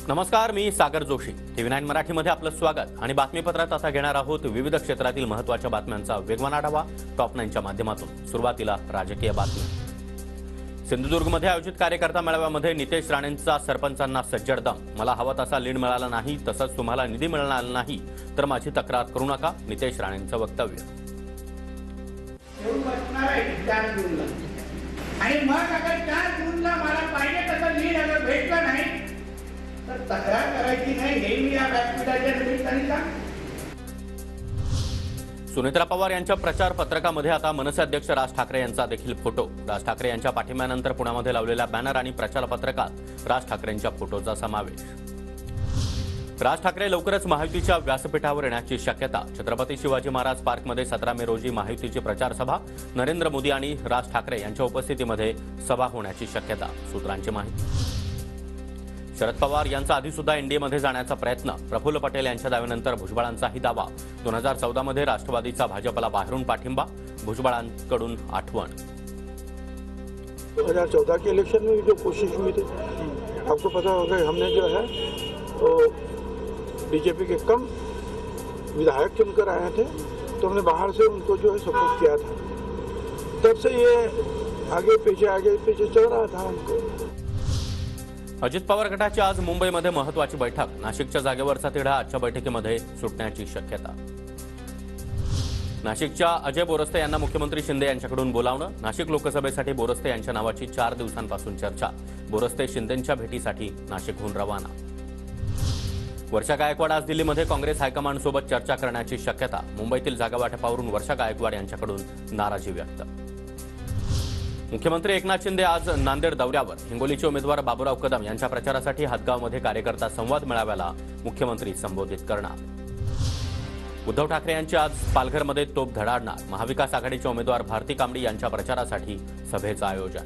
नमस्कार, मी सागर जोशी. TV9 मराठीमध्ये आपलं स्वागत आणि बातमीपत्रात आता घेणार आहोत विविध क्षेत्रातील महत्त्वाच्या बातम्यांचा वेगवान आढावा टॉप 9च्या माध्यमातून. सुरुवातीला राजकीय बातमी. सिंधुदुर्गमध्ये आयोजित कार्यकर्ता मेळाव्यामध्ये नितेश राणेंचा सरपंचांना सज्जड दम. मला हवा तसा लीड मिळाला नाही, तसंच तुम्हाला निधी मिळणार नाही तर माझी तक्रार करू नका, नितेश राणेंचं वक्तव्य. आणि मग अगर 4 जूनला मला पाहिजे तसं लीड अगर भेटलं नाही तर तक्रार करायची नाही, हे मी या व्यासपीठाच्या निमित्ताने सांगतो. सुनेत्रा पवार यांच्या प्रचार पत्रकामध्ये आता मनसे अध्यक्ष राज ठाकरे यांचा देखील फोटो. राज ठाकरे यांच्या पाठिंब्यानंतर पुण्यामध्ये लावलेल्या बॅनर आणि प्रचार पत्रकात राज ठाकरेंच्या फोटोचा समावेश. राज ठाकरे लवकरच महायुतीच्या व्यासपीठावर येण्याची शक्यता. छत्रपती शिवाजी महाराज पार्कमध्ये 17 मे रोजी महायुतीची प्रचार सभा. नरेंद्र मोदी आणि राज ठाकरे यांच्या उपस्थितीमध्ये सभा होण्याची शक्यता, सूत्रांची माहिती. शरद पवार यांचा आधी सुद्धा एनडीएमध्ये जाण्याचा प्रयत्न. प्रफुल्ल पटेल यांच्या दाव्यानंतर भुजबळांचाही दावा. 2014 मध्ये राष्ट्रवादीचा भाजपला बाहेरून पाठिंबा. भुजबळांकडून आठवण. 2014 के इलेक्शन में जो कोशिश हुई थी, आपको पता होगा, हमने जो है वो बीजेपी के कम विधायक चुनकर आए थे, तो हमने बाहर से उनको जो है सपोर्ट किया था. तब से ये आगे पीछे चल रहा था हमको. अजित पवार गटाची आज मुंबईमध्ये महत्त्वाची बैठक. नाशिकच्या जागेवरचा तिढा आजच्या बैठकीमध्ये सुटण्याची शक्यता. नाशिकच्या अजय बोरस्ते यांना मुख्यमंत्री शिंदे यांच्याकडून बोलावणं. नाशिक लोकसभेसाठी बोरस्ते यांच्या नावाची 4 दिवसांपासून चर्चा. बोरस्ते शिंदेंच्या भेटीसाठी नाशिकहून रवाना. वर्षा गायकवाड आज दिल्लीमध्ये काँग्रेस हायकमांडसोबत चर्चा करण्याची शक्यता. मुंबईतील जागावाटपावरून वर्षा गायकवाड यांच्याकडून नाराजी व्यक्त. मुख्यमंत्री एकनाथ शिंदे आज नांदेड दौऱ्यावर. हिंगोलीचे उमेदवार बाबूराव कदम यांच्या प्रचारासाठी हदगावमध्ये कार्यकर्ता संवाद मेळाव्याला मुख्यमंत्री संबोधित करणार. उद्धव ठाकरे यांची आज पालघरमध्ये तोफ धडाडणार. महाविकास आघाडीच्या उमेदवार भारती कांबडी यांच्या प्रचारासाठी सभेचं आयोजन.